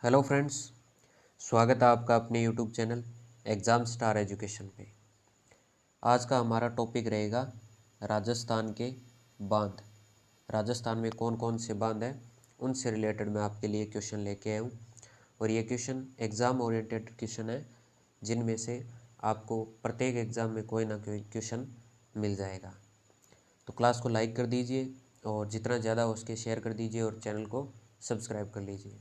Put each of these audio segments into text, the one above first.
Hello friends, स्वागत है आपका अपने YouTube channel exam star education पे। आज का हमारा टॉपिक रहेगा राजस्थान के बांध। राजस्थान में कौन कौन से बांध हैं उनसे रिलेटेड मैं आपके लिए क्वेश्चन लेके आया हूँ। और ये क्वेश्चन एग्ज़ाम ओरिएंटेड क्वेश्चन है, जिनमें से आपको प्रत्येक एग्ज़ाम में कोई ना कोई क्वेश्चन मिल जाएगा। तो क्लास को लाइक कर दीजिए और जितना ज़्यादा हो सके शेयर कर दीजिए और चैनल को सब्सक्राइब कर लीजिए।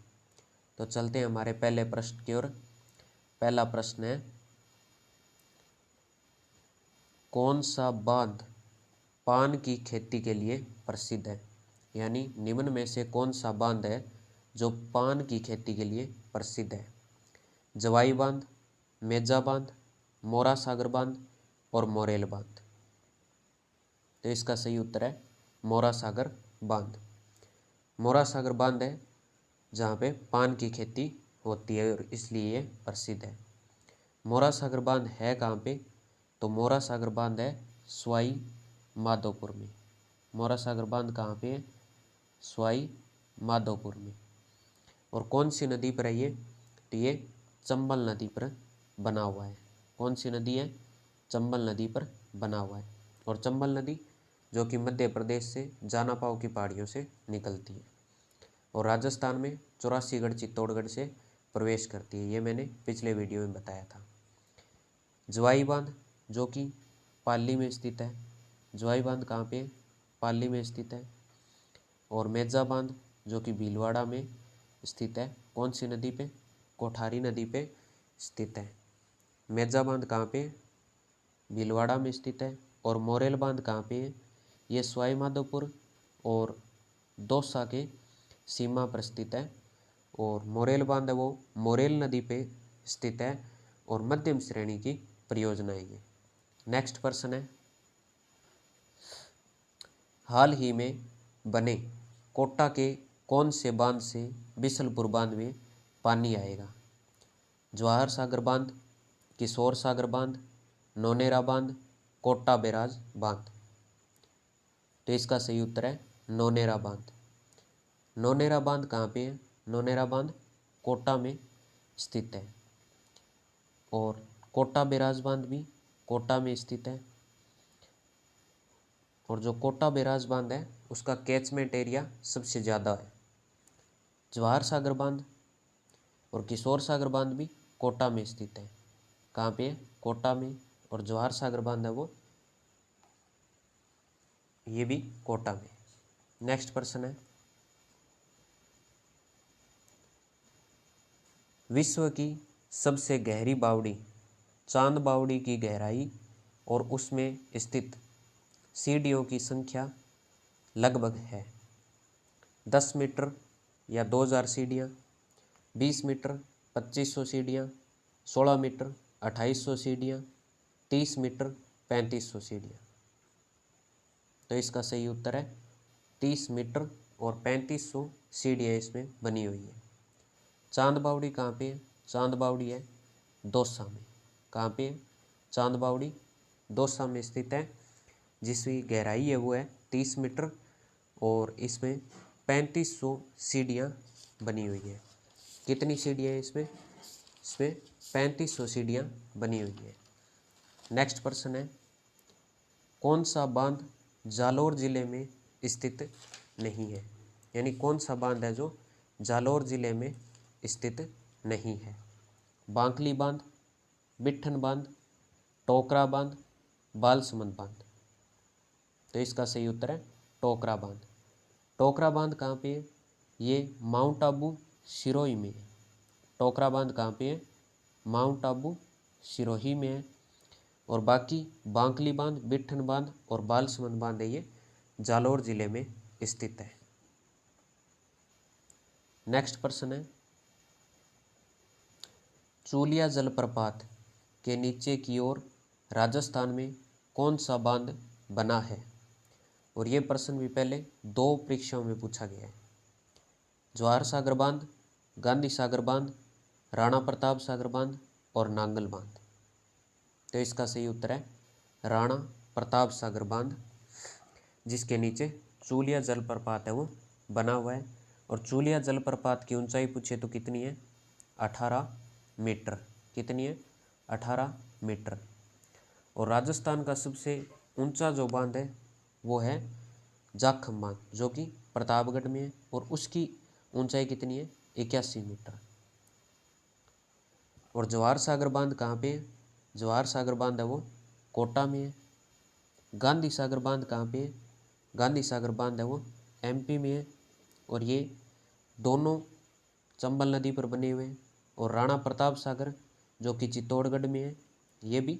तो चलते हैं हमारे पहले प्रश्न की ओर। पहला प्रश्न है, कौन सा बांध पान की खेती के लिए प्रसिद्ध है? यानी निम्न में से कौन सा बांध है जो पान की खेती के लिए प्रसिद्ध है? जवाई बांध, मेजा बांध, मोरा सागर बांध और मोरेल बांध। तो इसका सही उत्तर है मोरा सागर बांध। मोरा सागर बांध है जहाँ पे पान की खेती होती है और इसलिए ये प्रसिद्ध है। मोरा सागर बांध है कहाँ पे? तो मोरा सागर बांध है सवाई माधोपुर में। मोरा सागर बांध कहाँ पे है? सवाई माधोपुर में। और कौन सी नदी पर है ये? तो ये चंबल नदी पर बना हुआ है। कौन सी नदी है? चंबल नदी पर बना हुआ है। और चंबल नदी जो कि मध्य प्रदेश से जानापाव की पहाड़ियों से निकलती है और राजस्थान में 84गढ़ चित्तौड़गढ़ से प्रवेश करती है। ये मैंने पिछले वीडियो में बताया था। जवाई बांध जो कि पाली में स्थित है। जवाई बांध कहाँ पे? पाली में स्थित है। और मेजा बांध जो कि भीलवाड़ा में स्थित है। कौन सी नदी पे? कोठारी नदी पे स्थित है। मेजा बांध कहाँ पे? भीलवाड़ा में स्थित है। और मोरेल बांध कहाँ पे है? ये सवाई माधोपुर और दौसा के सीमा पर स्थित है। और मोरेल बांध है वो मोरेल नदी पे स्थित है और मध्यम श्रेणी की परियोजना है ये। नेक्स्ट प्रश्न है, हाल ही में बने कोटा के कौन से बांध से बिसलपुर बांध में पानी आएगा? जवाहर सागर बांध, किशोर सागर बांध, नौनेरा बांध, कोटा बैराज बांध। तो इसका सही उत्तर है नौनेरा बांध। नौनेरा बांध कहाँ पे है? नौनेरा बांध कोटा में स्थित है। और कोटा बैराज बांध भी कोटा में स्थित है। और जो कोटा बैराज बांध है उसका कैचमेंट एरिया सबसे ज़्यादा है। जवाहर सागर बांध और किशोर सागर बांध भी कोटा में स्थित है। कहाँ पे है? कोटा में। और जवाहर सागर बांध है वो ये भी कोटा में। नेक्स्ट प्रश्न है, विश्व की सबसे गहरी बावड़ी चांद बावड़ी की गहराई और उसमें स्थित सीढ़ियों की संख्या लगभग है? 10 मीटर या 2000 सीढ़ियाँ, 20 मीटर 2500 सीढ़ियाँ, 16 मीटर 2800 सीढ़ियाँ, 30 मीटर 3500 सीढ़ियाँ। तो इसका सही उत्तर है 30 मीटर और 3500 सीढ़ियाँ इसमें बनी हुई है। चांद बावड़ी कहाँ पे है? चांद बावड़ी है दौसा में। कहाँ पे है? चांद बावड़ी दौसा में स्थित है, जिसकी गहराई है वो है 30 मीटर और इसमें 3500 सीढ़ियाँ बनी हुई है। कितनी सीढ़ियाँ हैं इसमें? इसमें 3500 सीढ़ियाँ बनी हुई है। नेक्स्ट प्रश्न है, कौन सा बांध जालोर जिले में स्थित नहीं है? यानी कौन सा बांध है जो जालोर जिले में स्थित नहीं है? बांकली बांध, बिट्ठन बांध, टोकरा बांध, बालसमंद बांध। तो इसका सही उत्तर है टोकरा बांध। टोकरा बांध कहाँ पे है? ये माउंट आबू सिरोही में है। टोकरा बांध कहाँ पे है? माउंट आबू सिरोही में है। और बाकी बांकली बांध, बिट्ठन बांध और बालसमंद बांध है ये जालोर जिले में स्थित है। नेक्स्ट प्रश्न है, चूलिया जलप्रपात के नीचे की ओर राजस्थान में कौन सा बांध बना है? और ये प्रश्न भी पहले 2 परीक्षाओं में पूछा गया है। जवाहर सागर बांध, गांधी सागर बांध, राणा प्रताप सागर बांध और नांगल बांध। तो इसका सही उत्तर है राणा प्रताप सागर बांध, जिसके नीचे चूलिया जलप्रपात है वो बना हुआ है। और चूलिया जलप्रपात की ऊंचाई पूछे तो कितनी है? 18 मीटर। कितनी है? 18 मीटर। और राजस्थान का सबसे ऊंचा जो बांध है वो है जाखम बांध, जो कि प्रतापगढ़ में है, और उसकी ऊंचाई कितनी है? 81 मीटर। और जवाहर सागर बांध कहाँ पे है? जवाहर सागर बांध है वो कोटा में है। गांधी सागर बांध कहाँ पे है? गांधी सागर बांध है वो एमपी में है। और ये दोनों चंबल नदी पर बने हुए हैं। और राणा प्रताप सागर जो कि चित्तौड़गढ़ में है, ये भी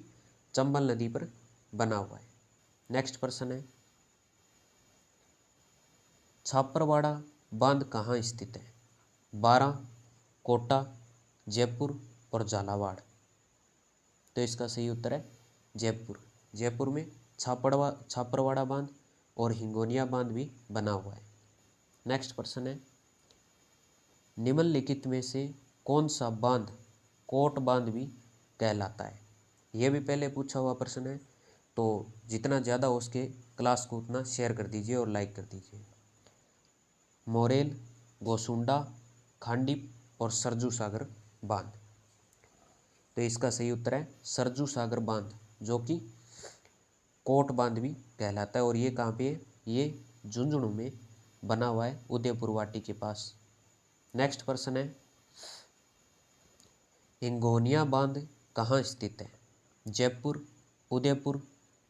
चंबल नदी पर बना हुआ है। नेक्स्ट प्रश्न है, छापरवाड़ा बांध कहाँ स्थित है? बारां, कोटा, जयपुर और झालावाड़। तो इसका सही उत्तर है जयपुर। जयपुर में छापरवाड़ा बांध और हिंगोनिया बांध भी बना हुआ है। नेक्स्ट प्रश्न है, निम्नलिखित में से कौन सा बांध कोट बांध भी कहलाता है? यह भी पहले पूछा हुआ प्रश्न है, तो जितना ज़्यादा हो उसके क्लास को उतना शेयर कर दीजिए और लाइक कर दीजिए। मोरेल, गोसुंडा, खांडीप और सरजू सागर बांध। तो इसका सही उत्तर है सरजू सागर बांध, जो कि कोट बांध भी कहलाता है। और ये कहाँ पे है? ये झुंझुनू में बना हुआ है, उदयपुर वाटी के पास। नेक्स्ट प्रश्न है, हिंगोनिया बांध कहाँ स्थित है? जयपुर, उदयपुर,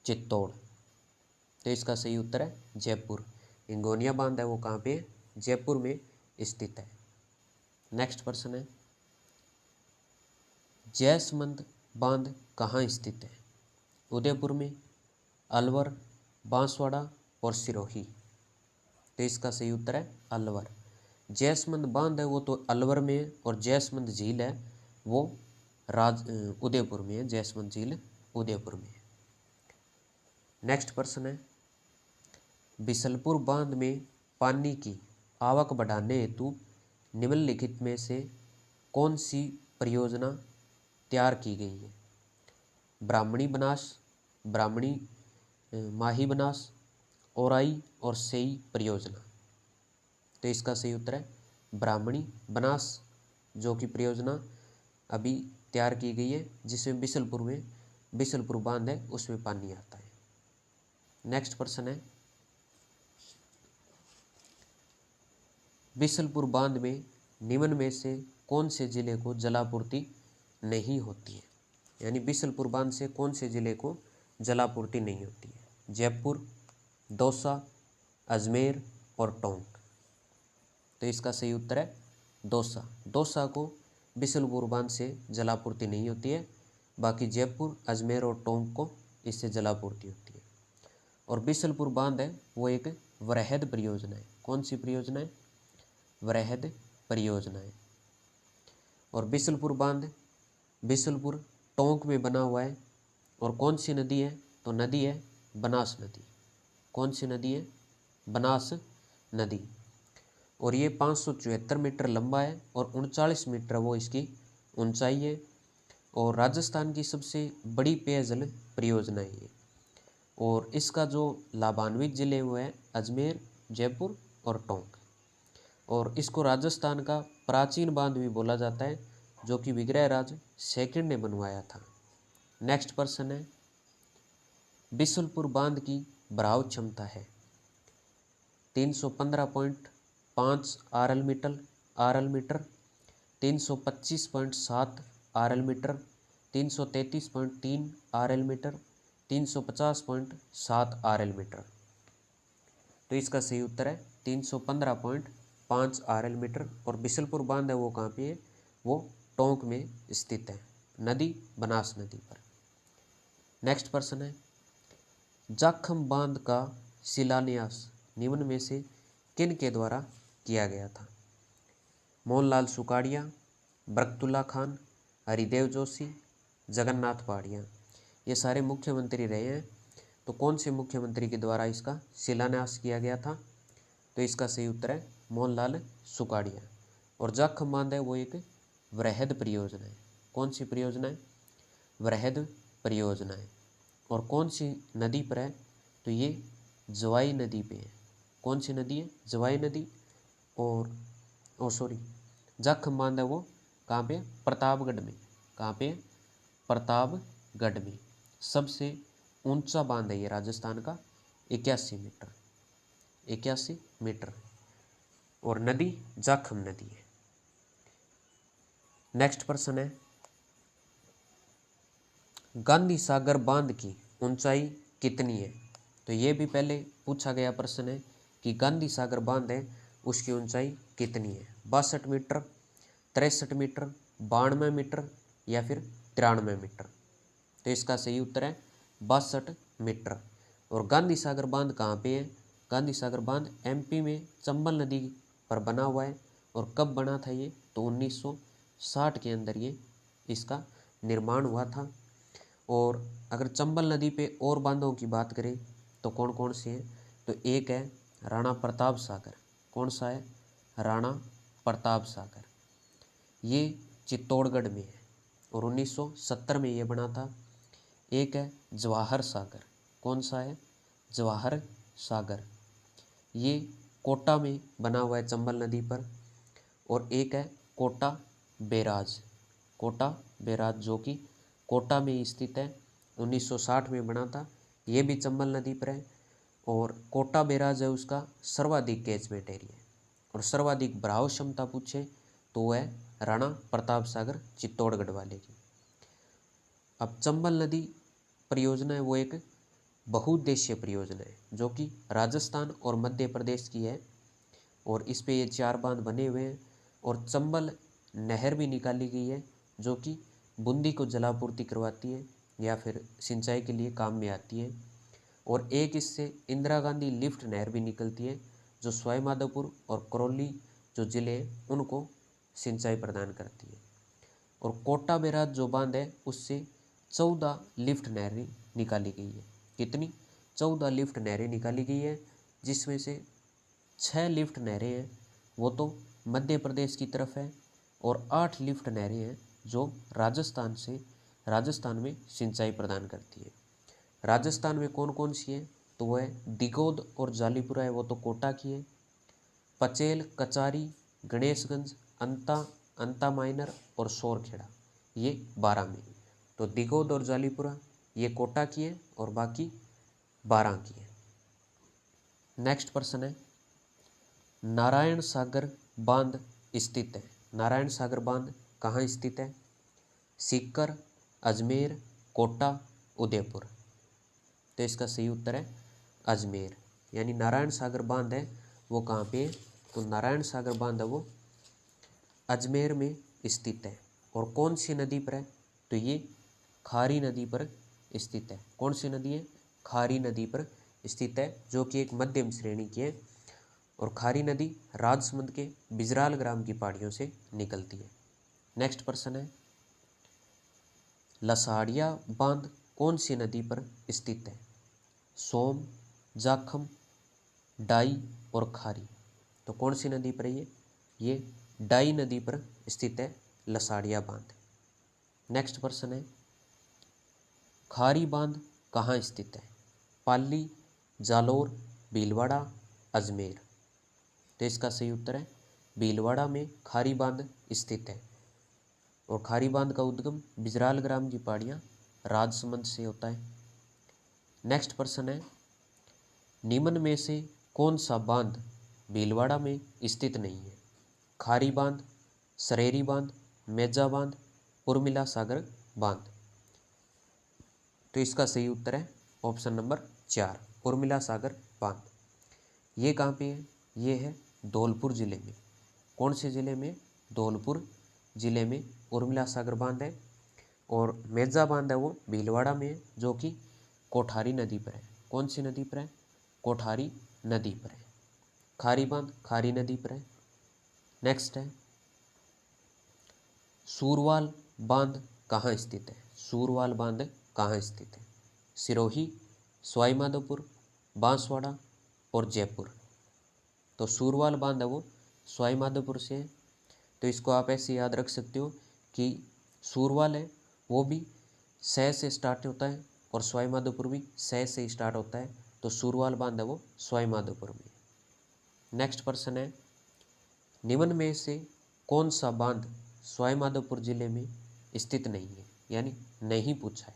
चित्तौड़। तो इसका सही उत्तर है जयपुर। हिंगोनिया बांध है वो कहाँ पे है? जयपुर में स्थित है। नेक्स्ट प्रश्न है, जैसमंद बांध कहाँ स्थित है? उदयपुर में, अलवर, बांसवाड़ा और सिरोही। तो इसका सही उत्तर है अलवर। जैसमंद बांध है वो तो अलवर में है, और जैसमंद झील है वो उदयपुर में है। जैसमंद झील उदयपुर में है। नेक्स्ट प्रश्न है, बिसलपुर बांध में पानी की आवक बढ़ाने हेतु निम्नलिखित में से कौन सी परियोजना तैयार की गई है? ब्राह्मणी बनास, ब्राह्मणी माही बनास, ओराई और सेई परियोजना। तो इसका सही उत्तर है ब्राह्मणी बनास, जो कि परियोजना अभी तैयार की गई है, जिसमें बिसलपुर बांध है उसमें पानी आता है। नेक्स्ट प्रश्न है, बिसलपुर बांध में निम्न में से कौन से जिले को जलापूर्ति नहीं होती है? यानी बिसलपुर बांध से कौन से जिले को जलापूर्ति नहीं होती है? जयपुर, दौसा, अजमेर और टोंक। तो इसका सही उत्तर है दौसा। दौसा को बिसलपुर बांध से जलापूर्ति नहीं होती है, बाकी जयपुर, अजमेर और टोंक को इससे जलापूर्ति होती है। और बिसलपुर बांध है वो एक वृहद परियोजना है। कौन सी परियोजना है? वृहद परियोजना है। और बिसलपुर बांध बिसलपुर टोंक में बना हुआ है। और कौन सी नदी है? तो नदी है बनास नदी। कौन सी नदी है? बनास नदी। और ये 574 मीटर लंबा है और 39 मीटर वो इसकी ऊंचाई है। और राजस्थान की सबसे बड़ी पेयजल परियोजना है ये। और इसका जो लाभान्वित जिले हुए हैं अजमेर, जयपुर और टोंक। और इसको राजस्थान का प्राचीन बांध भी बोला जाता है, जो कि विग्रहराज सेकंड ने बनवाया था। नेक्स्ट प्रश्न है, बिसलपुर बांध की भराव क्षमता है 315.5 RL metre, 325.7 RL metre, 333.3 RL metre, 350.7 RL metre. तो इसका सही उत्तर है 315.5 आरएल मीटर। और बिसलपुर बांध है वो कहाँ पे है? वो टोंक में स्थित है, नदी बनास नदी पर। नेक्स्ट प्रश्न है, जाखम बांध का शिलान्यास निम्न में से किन के द्वारा किया गया था? मोहनलाल सुकाड़िया, बरकतुल्ला खान, हरिदेव जोशी, जगन्नाथ पहाड़िया। ये सारे मुख्यमंत्री रहे हैं। तो कौन से मुख्यमंत्री के द्वारा इसका शिलान्यास किया गया था? तो इसका सही उत्तर है मोहनलाल सुकाड़िया। और जाखम बांध है वो एक वृहद परियोजना है। कौन सी परियोजना है? वृहद परियोजना है। और कौन सी नदी पर है? तो ये जवाई नदी पे है। कौन सी नदी है? जवाई नदी। और जाखम बांध है वो कहाँ पे? प्रतापगढ़ में। कहाँ पे? प्रतापगढ़ में। सबसे ऊंचा बांध है ये राजस्थान का, 81 मीटर, 81 मीटर। और नदी जाखम नदी है। नेक्स्ट प्रश्न है, गांधी सागर बांध की ऊंचाई कितनी है? तो ये भी पहले पूछा गया प्रश्न है कि गांधी सागर बांध है उसकी ऊंचाई कितनी है? 62 मीटर, 63 मीटर, 92 मीटर या फिर 93 मीटर। तो इसका सही उत्तर है 62 मीटर। और गांधी सागर बांध कहाँ पे है? गांधी सागर बांध एमपी में चंबल नदी पर बना हुआ है। और कब बना था ये? तो 1960 के अंदर ये इसका निर्माण हुआ था। और अगर चंबल नदी पे और बांधों की बात करें तो कौन कौन से हैं? तो एक है राणा प्रताप सागर। कौन सा है? राणा प्रताप सागर। ये चित्तौड़गढ़ में है और 1970 में ये बना था। एक है जवाहर सागर। कौन सा है? जवाहर सागर। ये कोटा में बना हुआ है चंबल नदी पर। और एक है कोटा बैराज। कोटा बैराज जो कि कोटा में स्थित है, 1960 में बना था। ये भी चंबल नदी पर है। और कोटा बैराज है उसका सर्वाधिक कैचमेंट एरिया है। और सर्वाधिक बहाव क्षमता पूछे तो वो है राणा प्रताप सागर चित्तौड़गढ़ वाले की। अब चंबल नदी परियोजना है वो एक बहुउद्देशीय परियोजना है जो कि राजस्थान और मध्य प्रदेश की है। और इस पे ये 4 बांध बने हुए हैं। और चंबल नहर भी निकाली गई है जो कि बूंदी को जलापूर्ति करवाती है या फिर सिंचाई के लिए काम में आती है। और एक इससे इंदिरा गांधी लिफ्ट नहर भी निकलती है जो सवाई माधोपुर और करौली जो ज़िले हैं उनको सिंचाई प्रदान करती है। और कोटा बैराज जो बांध है उससे 14 लिफ्ट नहरें निकाली गई है। कितनी? 14 लिफ्ट नहरें निकाली गई है, जिसमें से 6 लिफ्ट नहरें हैं वो तो मध्य प्रदेश की तरफ है। और 8 लिफ्ट नहरें हैं जो राजस्थान में सिंचाई प्रदान करती है। राजस्थान में कौन कौन सी है? तो वह है दिगोद और जालीपुरा है, वो तो कोटा की है। पचेल, कचारी, गणेशगंज, अंता माइनर और सोरखेड़ा, ये 12 में। तो दिगोद और जालीपुरा ये कोटा की है और बाकी 12 की है। नेक्स्ट प्रश्न है, नारायण सागर बांध स्थित है। नारायण सागर बांध कहाँ स्थित है? सीकर, अजमेर, कोटा, उदयपुर। तो इसका सही उत्तर है अजमेर। यानी नारायण सागर बांध है वो कहाँ पे है? तो नारायण सागर बांध है वो अजमेर में स्थित है। और कौन सी नदी पर है? तो ये खारी नदी पर स्थित है। कौन सी नदी है? खारी नदी पर स्थित है जो कि एक मध्यम श्रेणी की है। और खारी नदी राजसमंद के बिजराल ग्राम की पहाड़ियों से निकलती है। नेक्स्ट प्रश्न है, लसाड़िया बांध कौन सी नदी पर स्थित है? सोम, जाखम, डाई और खारी। तो कौन सी नदी पर है ये डाई नदी पर स्थित है लसाड़िया बांध। नेक्स्ट प्रश्न है, खारी बांध कहाँ स्थित है? पाली, जालोर, भीलवाड़ा, अजमेर। तो इसका सही उत्तर है भीलवाड़ा में खारी बांध स्थित है। और खारी बांध का उद्गम बिजराल ग्राम की पहाड़ियाँ राजसमंद से होता है। नेक्स्ट प्रश्न है, निम्न में से कौन सा बांध भीलवाड़ा में स्थित नहीं है? खारी बांध, सरेरी बांध, मेजा बांध, उर्मिला सागर बांध। तो इसका सही उत्तर है ऑप्शन नंबर 4, उर्मिला सागर बांध। ये कहाँ पे है? ये है धौलपुर जिले में। कौन से जिले में? धौलपुर जिले में उर्मिला सागर बांध है। और मेजा बांध है वो भीलवाड़ा में है जो कि कोठारी नदी पर है। कौन सी नदी पर है? कोठारी नदी पर है। खारी बांध खारी नदी पर है। नेक्स्ट है, सूरवाल बांध कहाँ स्थित है? सूरवाल बांध कहाँ स्थित है? सिरोही, सवाई माधोपुर, बांसवाड़ा और जयपुर। तो सूरवाल बांध है वो सवाई माधोपुर से है। तो इसको आप ऐसे याद रख सकते हो कि सूरवाल है वो भी सै से स्टार्ट होता है और सवाई माधोपुर भी सै से स्टार्ट होता है। तो सूरवाल बांध है वो सवाई माधोपुर में। नेक्स्ट प्रश्न है, निम्न में से कौन सा बांध सवाई माधोपुर जिले में स्थित नहीं है, यानी नहीं पूछा है।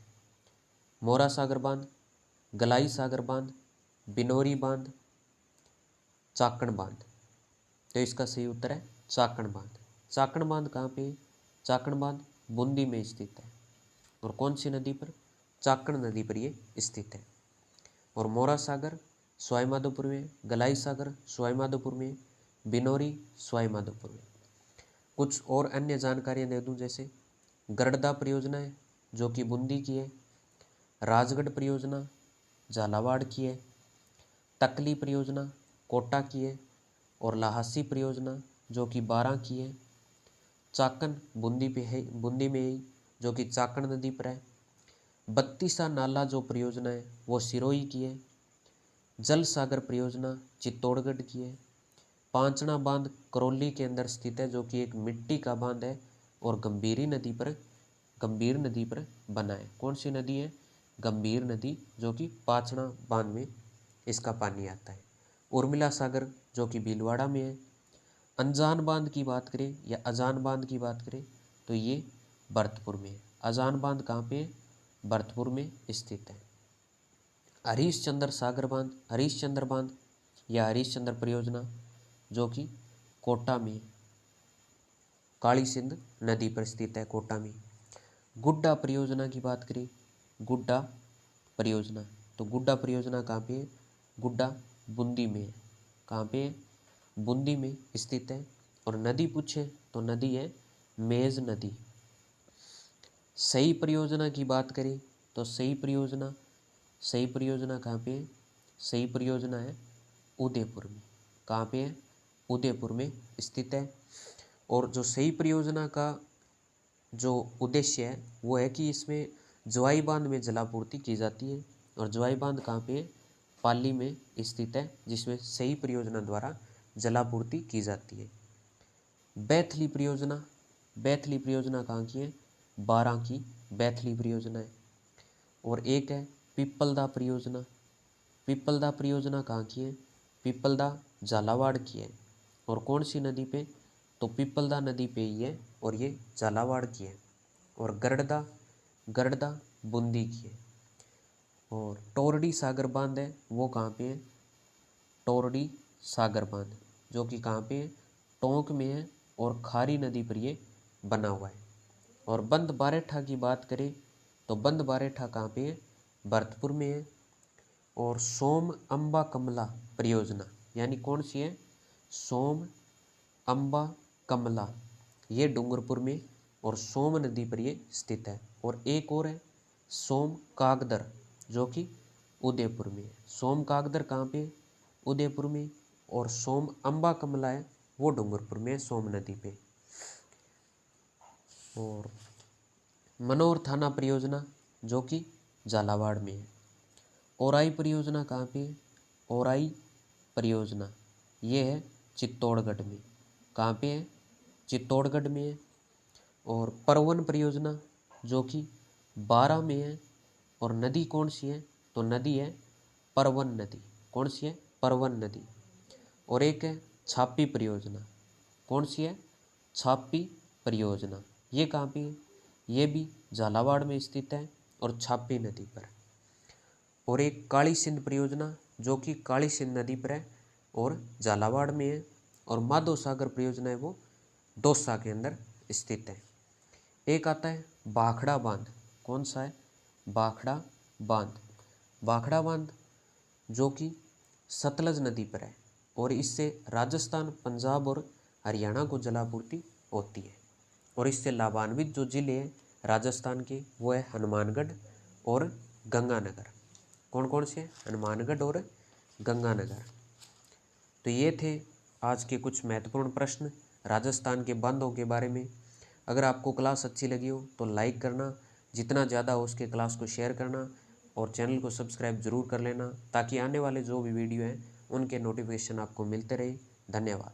मोरा सागर बांध, गलाई सागर बांध, बिनोरी बांध, चाकण बांध। तो इसका सही उत्तर है चाकण बांध। चाकण बांध कहाँ पे है? चाकण बांध बूंदी में स्थित है। और कौन सी नदी पर? चाकण नदी पर ये स्थित है। और मोरा सागर सवाई माधोपुर में, गलाई सागर सवाई माधोपुर में, बिनोरी सवाई माधोपुर में। कुछ और अन्य जानकारियाँ दे दूँ, जैसे गरडदा परियोजना है जो कि बूंदी की है, राजगढ़ परियोजना झालावाड़ की है, तकली परियोजना कोटा की है, और लाहसी परियोजना जो कि बारां की है, चाकन बूंदी पे है, बूंदी में ही जो कि चाकण नदी पर है, बत्तीसा नाला जो परियोजना है वो सिरोही की है, जल सागर परियोजना चित्तौड़गढ़ की है, पांचना बांध करौली के अंदर स्थित है जो कि एक मिट्टी का बांध है और गंभीर नदी पर बना है। कौन सी नदी है? गंभीर नदी, जो कि पांचना बांध में इसका पानी आता है। उर्मिला सागर जो कि भीलवाड़ा में है। अनजान बांध की बात करें या अजान बांध की बात करें तो ये भरतपुर में है। अजान बांध कहाँ पे है? भरतपुर में स्थित है। हरीशचंद्र सागर बांध, हरीशचंद्र बांध या हरीशचंद्र परियोजना जो कि कोटा में, काली सिंध नदी पर स्थित है, कोटा में। गुड्डा परियोजना की बात करें, गुड्डा परियोजना, तो गुड्डा परियोजना कहाँ पे है? गुड्डा बूंदी में है। कहाँ पे है? बूंदी में स्थित है। और नदी पूछे तो नदी है मेज नदी। सही परियोजना की बात करें तो सही परियोजना कहाँ पे है? सही परियोजना है उदयपुर में। कहाँ पे है? उदयपुर में स्थित है। और जो सही परियोजना का जो उद्देश्य है वो है कि इसमें जवाई बांध में जलापूर्ति की जाती है। और जवाई बांध कहाँ पे है? पाली में स्थित है, जिसमें सही परियोजना द्वारा जलापूर्ति की जाती है। बैथली परियोजना कहाँ की है? बारां की बैथली परियोजना है। और एक है पिपलदा परियोजना कहाँ की है? पिपलदा झालावाड़ की है। और कौन सी नदी पे? तो पिपलदा नदी पे ही है और ये झालावाड़ की है। और गरडदा बूंदी की है। और टोरडी सागर बांध है वो कहाँ पे है? टोरडी सागर बांध जो कि कहाँ पे है? टोंक में है और खारी नदी पर ये बना हुआ है। और बंद बारेठा की बात करें तो बंद बारेठा कहाँ पे है? भरतपुर में है। और सोम अम्बा कमला परियोजना, यानी कौन सी है? सोम अम्बा कमला, ये डूंगरपुर में और सोम नदी पर ये स्थित है। और एक और है सोम कागदर जो कि उदयपुर में है। सोम कागदर कहाँ पे? उदयपुर में। और सोम अम्बा कमला है वो डूंगरपुर में, सोम नदी पे। और मनोर थाना परियोजना जो कि झालावाड़ में है। ओराई परियोजना कहाँ पे है? ओराई परियोजना ये है चित्तौड़गढ़ में। कहाँ पे है? चित्तौड़गढ़ में है। और परवन परियोजना जो कि बारां में है। और नदी कौन सी है? तो नदी है परवन नदी। कौन सी है? परवन नदी। और एक है छापी परियोजना। कौन सी है? छापी परियोजना, ये कहाँ पे है? ये भी झालावाड़ में स्थित है और छापी नदी पर। और एक काली सिंध परियोजना जो कि काली सिंध नदी पर है और झालावाड़ में है। और माधव सागर परियोजना है वो दौसा के अंदर स्थित है। एक आता है भाखड़ा बांध। कौन सा है? भाखड़ा बांध जो कि सतलज नदी पर है और इससे राजस्थान, पंजाब और हरियाणा को जलापूर्ति होती है। और इससे लाभान्वित जो जिले हैं राजस्थान के वो है हनुमानगढ़ और गंगानगर। कौन कौन से? हनुमानगढ़ और गंगानगर। तो ये थे आज के कुछ महत्वपूर्ण प्रश्न राजस्थान के बांधों के बारे में। अगर आपको क्लास अच्छी लगी हो तो लाइक करना, जितना ज़्यादा हो उसके क्लास को शेयर करना और चैनल को सब्सक्राइब ज़रूर कर लेना ताकि आने वाले जो भी वीडियो हैं उनके नोटिफिकेशन आपको मिलते रहे। धन्यवाद।